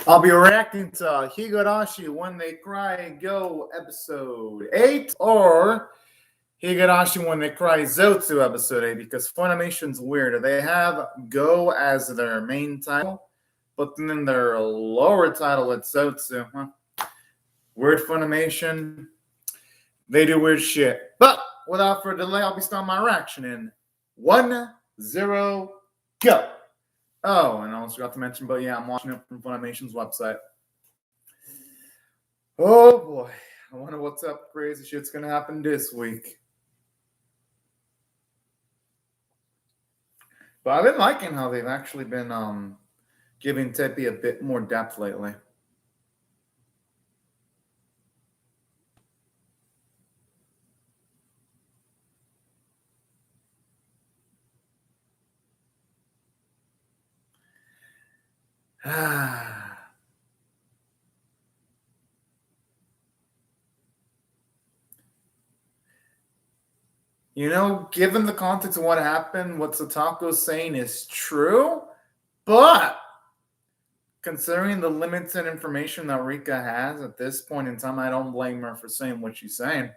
I'll be reacting to Higurashi When They Cry Go episode 8 or Higurashi When They Cry ZOTSU episode 8 because Funimation's weird. They have GOU as their main title, but then in their lower title it's ZOTSU. Weird Funimation. They do weird shit. But without further delay, I'll be starting my reaction in 1, 0, go. Oh, and I also got to mention, but yeah, I'm watching it from Funimation's website. Oh boy, I wonder what's up crazy shit's gonna happen this week. But I've been liking how they've actually been giving Teppy a bit more depth lately. You know, given the context of what happened, what Satoko's saying is true, but considering the limited information that Rika has at this point in time, I don't blame her for saying what she's saying.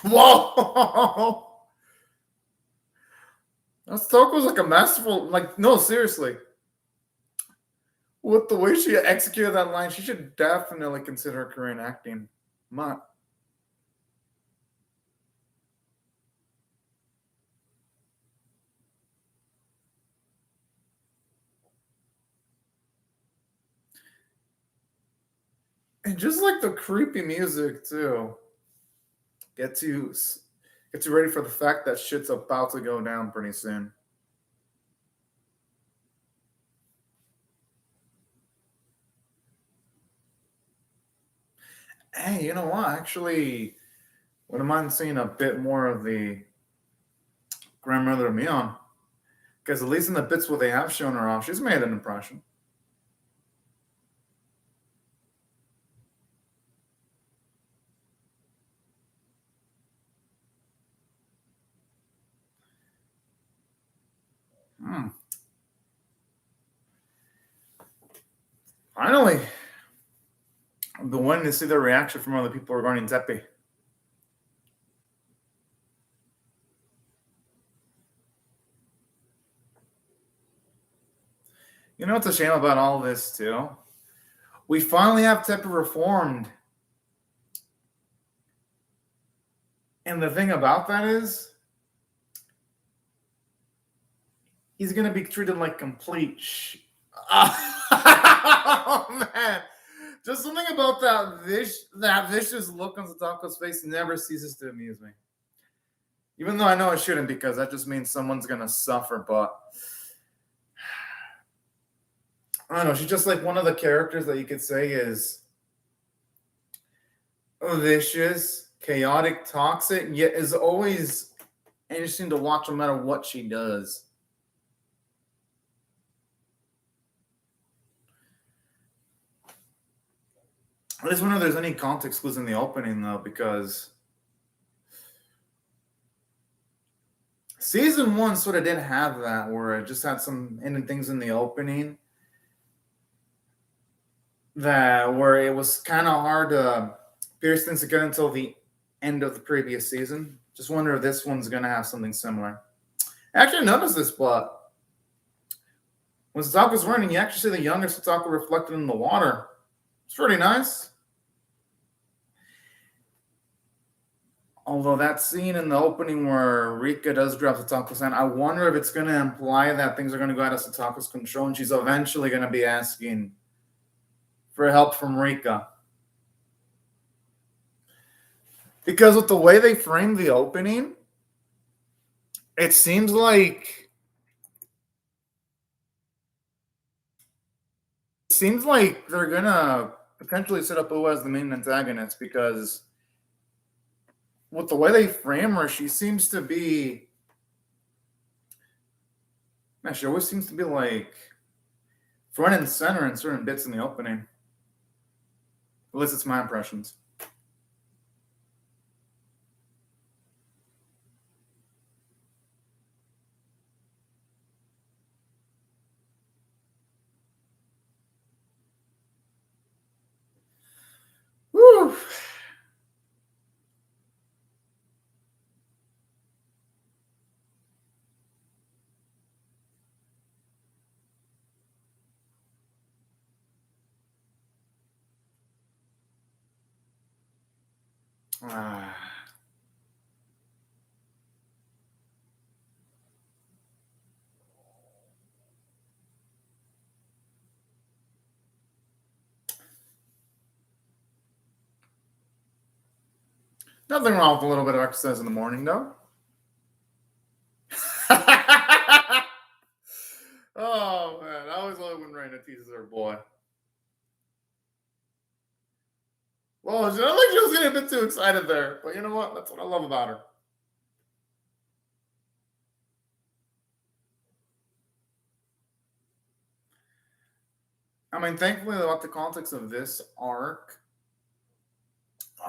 Whoa! Toko's like a masterful, no, seriously. With the way she executed that line, she should definitely consider her career in acting. And just like the creepy music too. Get you ready for the fact that shit's about to go down pretty soon. Hey, you know what? Actually, wouldn't mind seeing a bit more of the grandmother of Mion. Because at least in the bits where they have shown her off, she's made an impression. Finally, I've been wanting to see the reaction from other people regarding Teppy. You know what's a shame about all this, too? We finally have Teppy reformed. And the thing about that is, he's going to be treated like complete oh, man. Just something about that vicious look on Satoko's face never ceases to amuse me. Even though I know it shouldn't, because that just means someone's going to suffer, but I don't know. She's just like one of the characters that you could say is vicious, chaotic, toxic, yet is always interesting to watch no matter what she does. I just wonder if there's any context clues in the opening, though, because Season 1 sort of didn't have that, where it just had some hidden things in the opening where it was kind of hard to pierce things together until the end of the previous season. Just wonder if this one's going to have something similar. I actually noticed this, but when Satoko's running, you actually see the younger Satoko reflected in the water. It's pretty nice. Although that scene in the opening where Rika does drop Satoko's hand, I wonder if it's going to imply that things are going to go out of Satoko's control and she's eventually going to be asking for help from Rika. Because with the way they framed the opening, it seems like they're going to potentially set up GOU as the main antagonist, because with the way they frame her, she seems to be... Man, she always seems to be like front and center in certain bits in the opening. At least it's my impressions. Ah. Nothing wrong with a little bit of exercise in the morning, though. Oh man, I always love when Raina teases her boy. Well, I like she was getting a bit too excited there, but you know what? That's what I love about her. I mean, thankfully, about the context of this arc,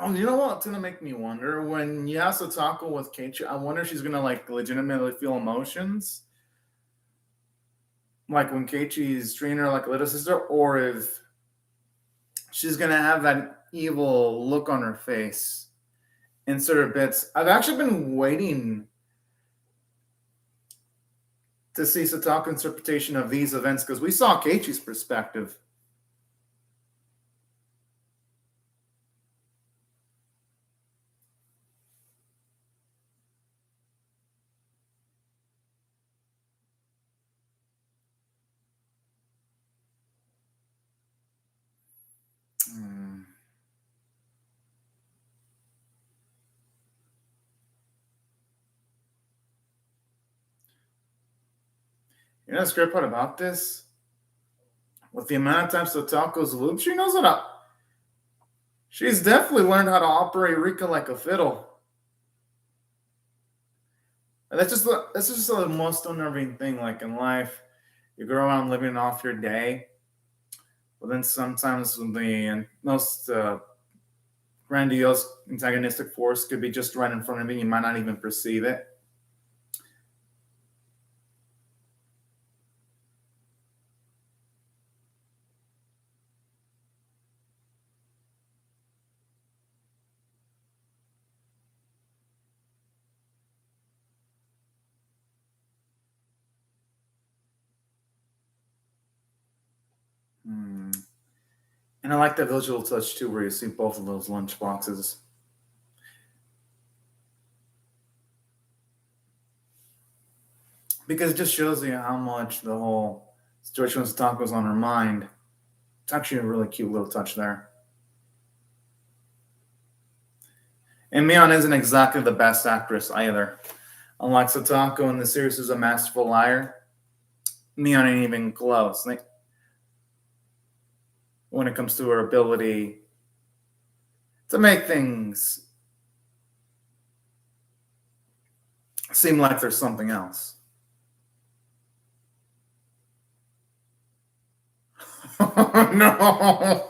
you know what's gonna make me wonder when Yasuo tackle with Keiichi? I wonder if she's gonna like legitimately feel emotions, like when Keiichi's treating her like a little sister, or if she's gonna have that evil look on her face in certain bits. I've actually been waiting to see Satoku's interpretation of these events because we saw Keiichi's perspective. Hmm. You know the great part about this? With the amount of times Satoku's looped, she knows how to. She's definitely learned how to operate Rika like a fiddle. And that's just the most unnerving thing. Like in life, you go around living off your day, but then sometimes the most grandiose antagonistic force could be just right in front of you. You might not even perceive it. Hmm. And I like that visual touch too, where you see both of those lunch boxes. Because it just shows you how much the whole situation with Satako was on her mind. It's actually a really cute little touch there. And Mion isn't exactly the best actress either. Unlike Satako in the series, who's a masterful liar, Mion ain't even close. Like, when it comes to her ability to make things seem like there's something else. No.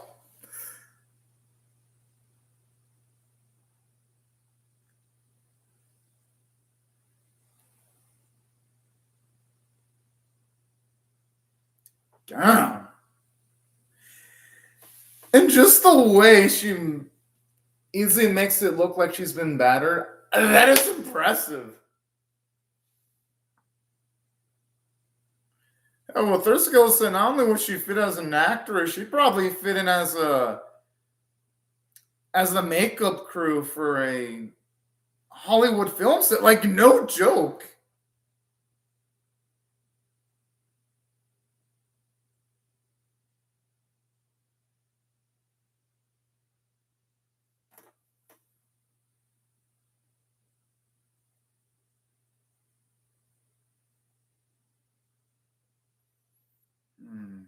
Damn. And just the way she easily makes it look like she's been battered, that is impressive. Oh, with her skill set, not only would she fit as an actress, she probably fit in as the makeup crew for a Hollywood film set. Like, no joke. Hmm.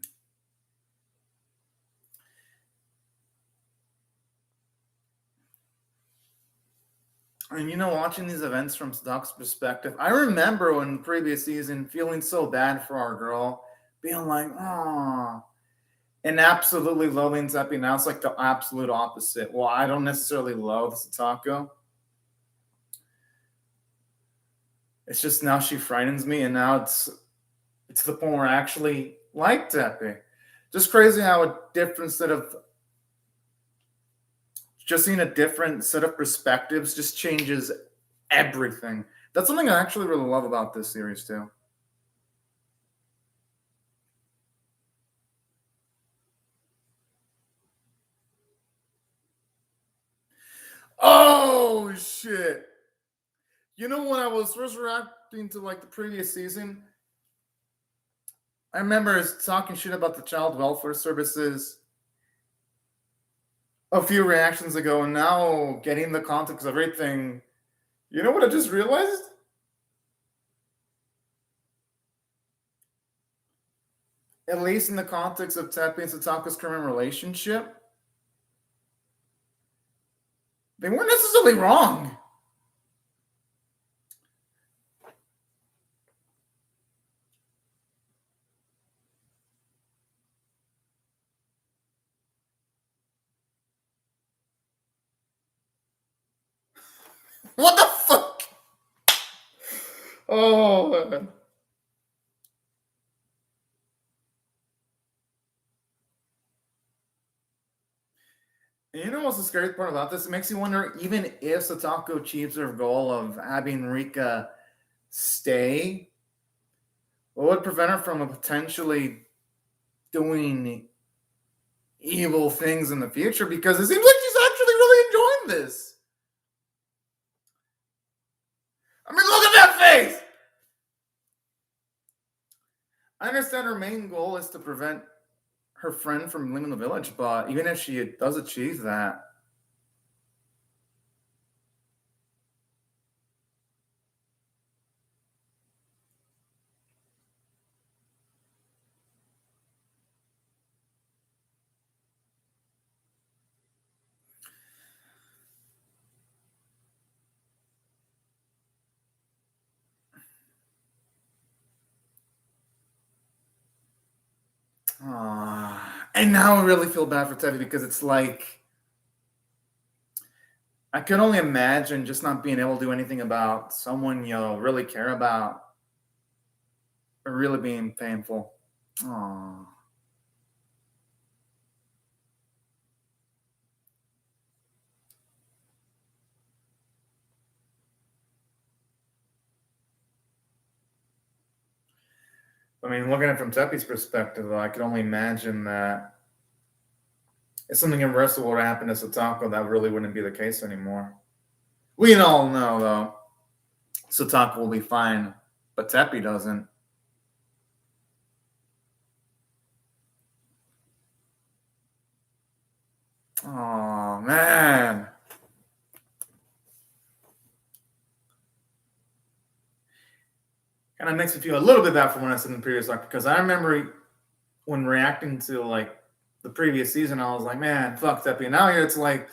And watching these events from Stock's perspective, I remember in previous season feeling so bad for our girl, being like, oh, and absolutely loathing Zeppy. Now it's like the absolute opposite. Well, I don't necessarily loathe Satako. It's just now she frightens me, and now it's the point where I actually like Zeppy. Just crazy how a different set of just seeing a different set of perspectives just changes everything. That's something I actually really love about this series too. Oh shit. You know, when I was first reacting to like the previous season, I remember talking shit about the child welfare services a few reactions ago, and now getting the context of everything. You know what I just realized? At least in the context of Teppei and Satako's current relationship, they weren't necessarily wrong. What the fuck? Oh. You know what's the scary part about this? It makes you wonder, even if Satako achieves her goal of having Rika stay, what would prevent her from potentially doing evil things in the future? Because it seems like she's actually really enjoying this. I mean, look at that face! I understand her main goal is to prevent her friend from leaving the village, but even if she does achieve that, and now I really feel bad for Teddy because it's like I can only imagine just not being able to do anything about someone you really care about, or really being painful. Aww. I mean, looking at it from Teppy's perspective, though, I can only imagine that if something irreversible were to happen to Satako, that really wouldn't be the case anymore. We all know, though, Satako will be fine, but Teppy doesn't. Oh man. Kind of makes me feel a little bit bad for when I said in the previous arc, because I remember when reacting to like the previous season, I was like, man, fuck Teppy. Now here it's like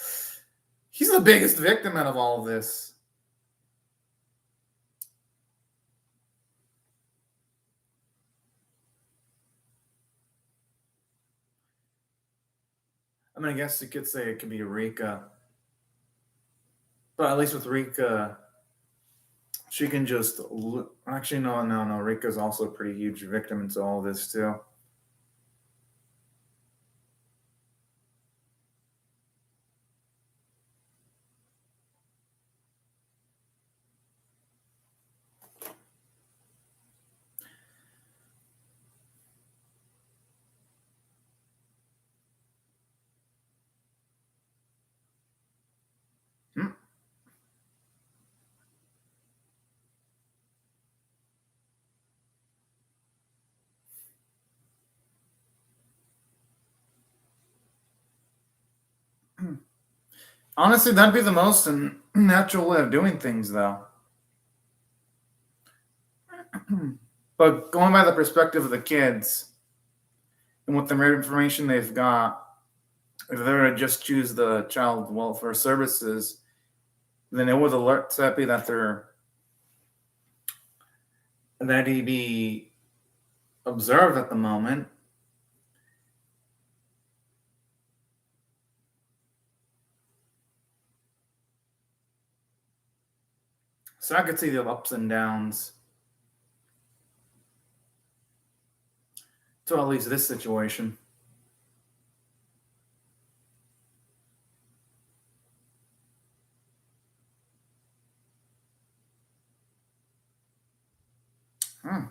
he's the biggest victim out of all of this. I mean, I guess you could say it could be Rika, but at least with Rika, she can just actually no. Rika's also a pretty huge victim into all this too. Hmm. Honestly, that'd be the most natural way of doing things, though. But going by the perspective of the kids and with the information they've got, if they were to just choose the child welfare services, then it would alert Seppi that he be observed at the moment. So I could see the ups and downs to at least this situation. Hmm.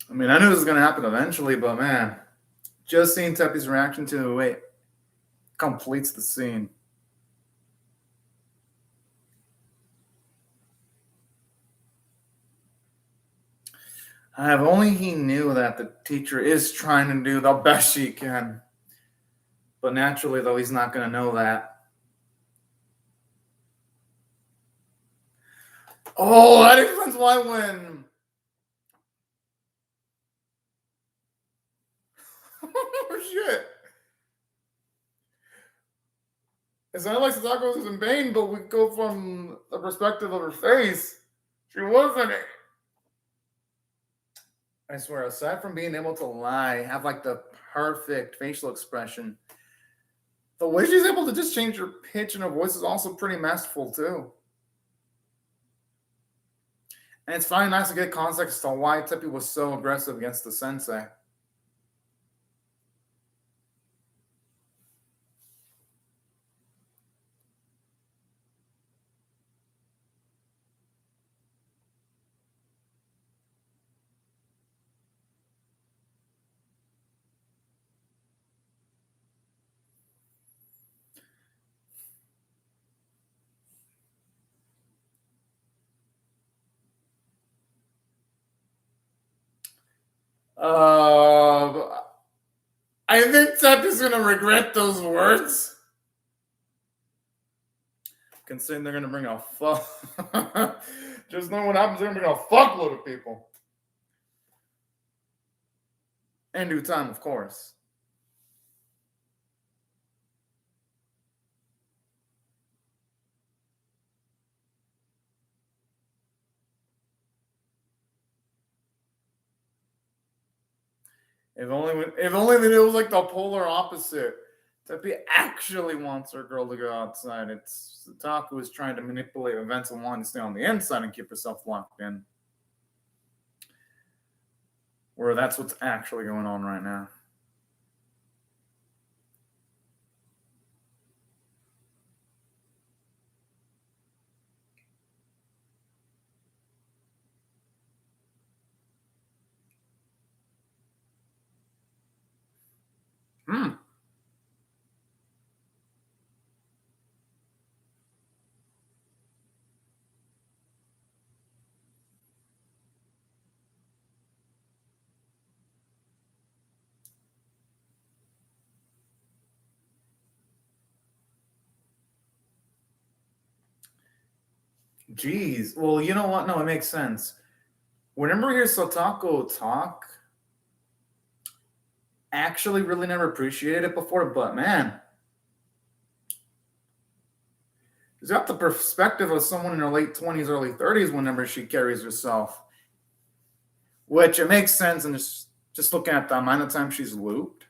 I mean, I knew this was going to happen eventually, but man, just seeing Teppy's reaction to the way it completes the scene. If only he knew that the teacher is trying to do the best she can. But naturally, though, he's not going to know that. Oh, that explains why when... Oh, shit. It sounded like Satako was in pain, but we go from the perspective of her face. She wasn't. I swear, aside from being able to lie, have like the perfect facial expression, the way she's able to just change her pitch and her voice is also pretty masterful too. And it's finally nice to get context to why Teppy was so aggressive against the sensei. I think Teppy's gonna regret those words. Considering they're gonna bring a fuck. Just know what happens, they're gonna bring a fuckload of people. In due time, of course. If only they knew it was like the polar opposite. Teppy actually wants her girl to go outside. It's Satako who's trying to manipulate events and wanting to stay on the inside and keep herself locked in. Where that's what's actually going on right now. Jeez. Well, you know what? No, it makes sense. Whenever we hear Satako talk, actually really never appreciated it before, but man, she's got the perspective of someone in her late 20s, early 30s whenever she carries herself. Which it makes sense, and just looking at the amount of time she's looped.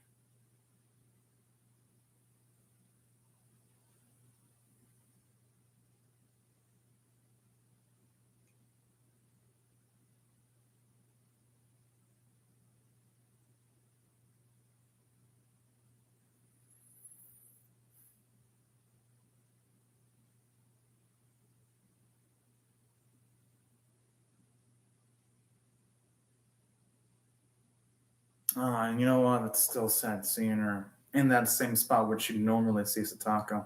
And you know what? It's still sad seeing her in that same spot where she normally sees Satako.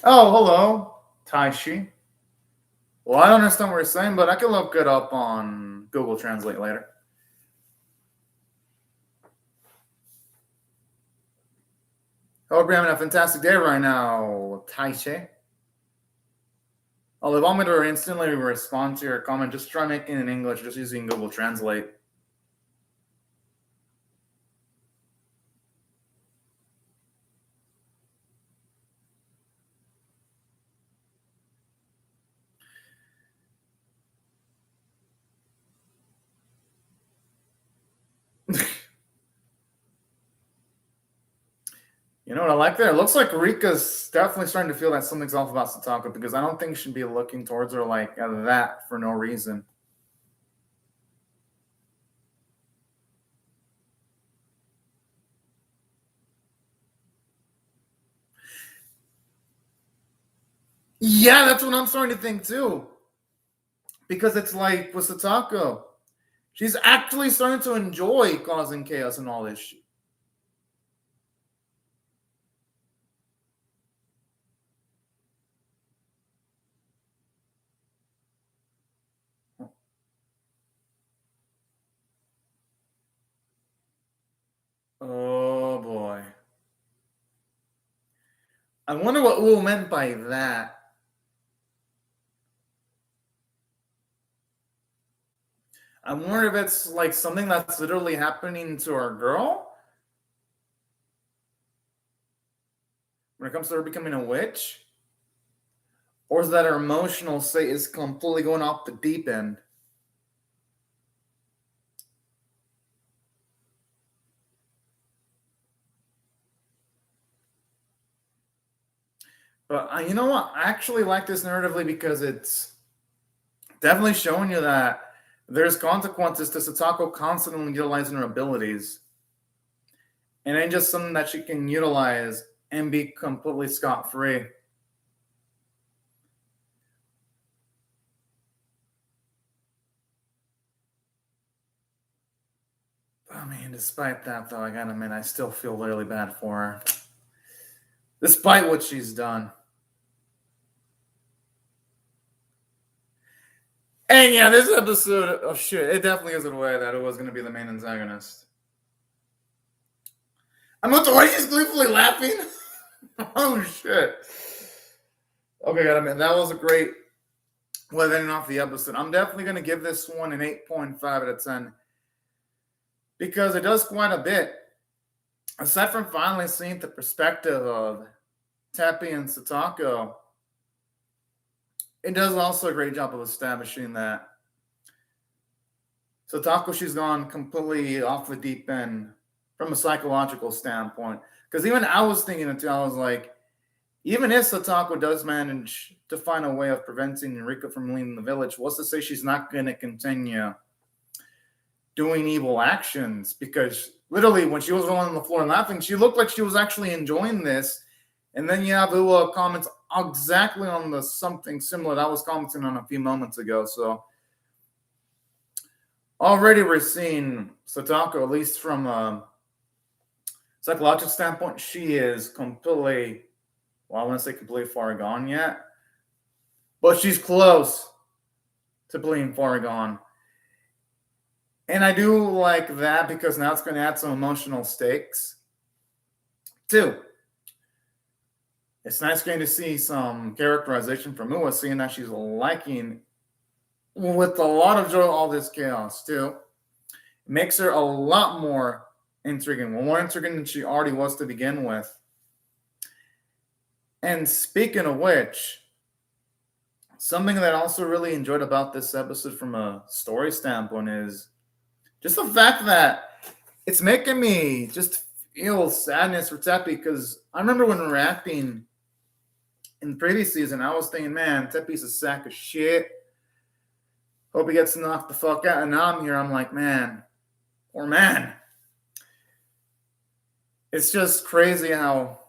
Oh, hello, Taishi. Well, I don't understand what you're saying, but I can look it up on Google Translate later. Hope you're having a fantastic day right now, Taishi. If I'm going to instantly respond to your comment, just try making it in English, just using Google Translate. You know what I like there? It looks like Rika's definitely starting to feel that something's off about Satako, because I don't think she should be looking towards her like that for no reason. Yeah, that's what I'm starting to think too. Because it's like with Satako, she's actually starting to enjoy causing chaos and all this shit. Oh boy. I wonder what Will meant by that. I wonder if it's like something that's literally happening to our girl when it comes to her becoming a witch, or is that her emotional state is completely going off the deep end? But you know what? I actually like this narratively because it's definitely showing you that there's consequences to Satako constantly utilizing her abilities. And ain't just something that she can utilize and be completely scot free. I mean, despite that, though, I gotta admit, I still feel really bad for her. Despite what she's done. And yeah, this episode, oh shit, it definitely is in a way that it was going to be the main antagonist. I'm not the way she's gleefully laughing. Oh shit. Okay, gotta admit, that was a great way of ending off the episode. I'm definitely going to give this one an 8.5 out of 10 because it does quite a bit. Aside from finally seeing the perspective of Teppei and Satako, it does also a great job of establishing that Satako, she's gone completely off the deep end from a psychological standpoint. Because even I was thinking it too, I was like, even if Satako does manage to find a way of preventing Rika from leaving the village, what's to say she's not going to continue doing evil actions? Because literally, when she was rolling on the floor and laughing, she looked like she was actually enjoying this. And then you have Ua comments exactly on the something similar that I was commenting on a few moments ago. So already we're seeing Satako, at least from a psychological standpoint, she is completely, well, I wouldn't say completely far gone yet, but she's close to being far gone. And I do like that because now it's going to add some emotional stakes. Two, it's nice getting to see some characterization from Ua, seeing that she's liking with a lot of joy all this chaos too. It makes her a lot more intriguing. Well, more intriguing than she already was to begin with. And speaking of which, something that I also really enjoyed about this episode from a story standpoint is just the fact that it's making me just feel sadness for Teppei, because I remember when reacting in the previous season, I was thinking, man, Teppei's a sack of shit. Hope he gets knocked the fuck out. And now I'm here, I'm like, man, poor man. It's just crazy how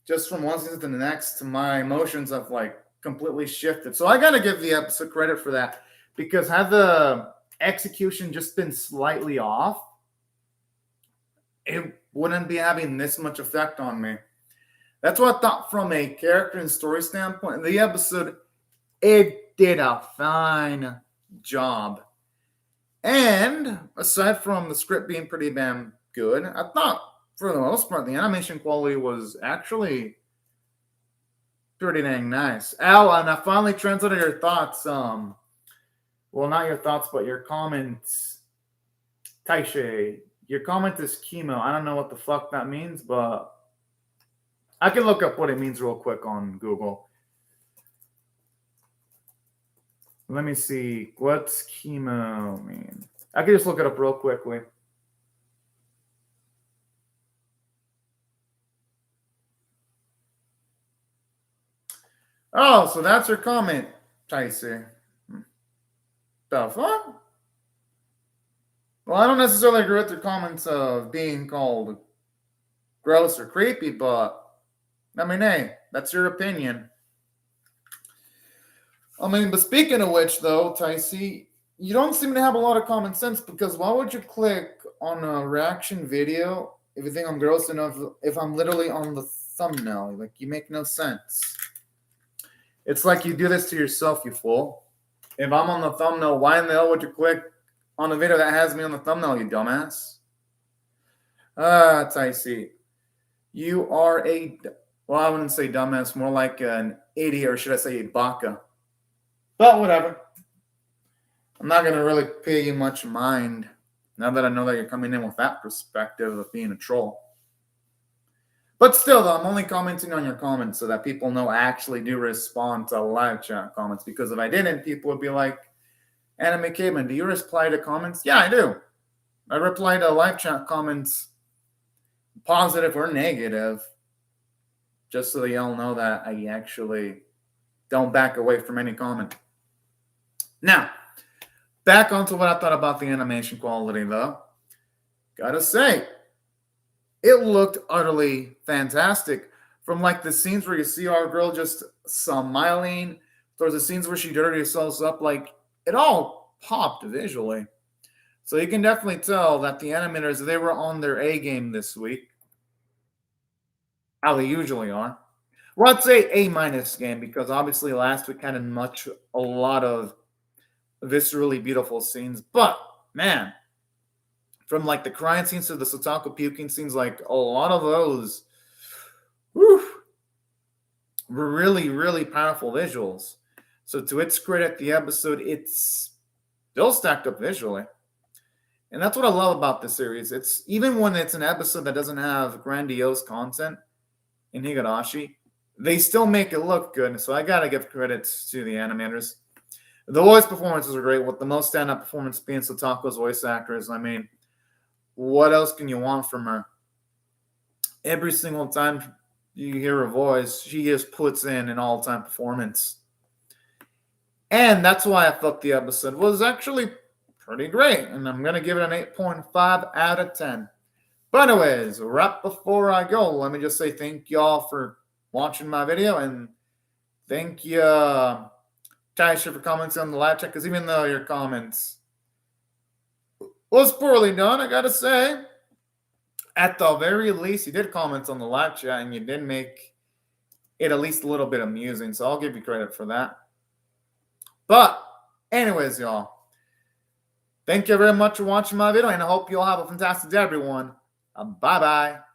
just from one season to the next, my emotions have like completely shifted. So I gotta give the episode credit for that, because had the execution just been slightly off, it wouldn't be having this much effect on me. That's what I thought from a character and story standpoint. The episode, it did a fine job. And aside from the script being pretty damn good, I thought for the most part the animation quality was actually pretty dang nice. Al, and I finally translated your thoughts. Well, not your thoughts, but your comments. Taishe, your comment is chemo. I don't know what the fuck that means, but I can look up what it means real quick on Google. Let me see. What's chemo mean? I can just look it up real quickly. Oh, so that's her comment, Taisy. The fuck? Well, I don't necessarily agree with your comments of being called gross or creepy, but I mean, hey, that's your opinion. I mean, but speaking of which, though, Ticey, you don't seem to have a lot of common sense because why would you click on a reaction video if you think I'm gross enough if I'm literally on the thumbnail? Like, you make no sense. It's like you do this to yourself, you fool. If I'm on the thumbnail, why in the hell would you click on a video that has me on the thumbnail, you dumbass? Ticey, you are well, I wouldn't say dumbass, more like an idiot, or should I say a baka. But whatever. I'm not going to really pay you much mind now that I know that you're coming in with that perspective of being a troll. But still, though, I'm only commenting on your comments so that people know I actually do respond to live chat comments. Because if I didn't, people would be like, Anime Caveman, do you reply to comments? Yeah, I do. I reply to live chat comments, positive or negative, just so y'all know that I actually don't back away from any comment. Now, back onto what I thought about the animation quality, though. Gotta say, it looked utterly fantastic. From like the scenes where you see our girl just smiling, towards the scenes where she dirtied herself up, like it all popped visually. So you can definitely tell that the animators, they were on their A game this week. How they usually are. Well, I'd say A- game because obviously last week had a lot of viscerally beautiful scenes. But man, from like the crying scenes to the Sotaku puking scenes, like a lot of those were really, really powerful visuals. So to its credit, the episode, it's still stacked up visually. And that's what I love about this series. It's even when it's an episode that doesn't have grandiose content in Higurashi, they still make it look good. So I gotta give credits to the animators. The voice performances are great, with the most stand-up performance being Sotako's voice actress. I mean, what else can you want from her? Every single time you hear her voice, she just puts in an all-time performance. And that's why I thought the episode was actually pretty great. And I'm going to give it an 8.5 out of 10. But anyways, right before I go, let me just say thank y'all for watching my video. And thank you, Taisha, for commenting on the live chat. Because even though your comments was poorly done, I got to say, at the very least, you did comment on the live chat. And you did make it at least a little bit amusing. So I'll give you credit for that. But anyways, y'all, thank you very much for watching my video, and I hope you all have a fantastic day, everyone. Bye-bye.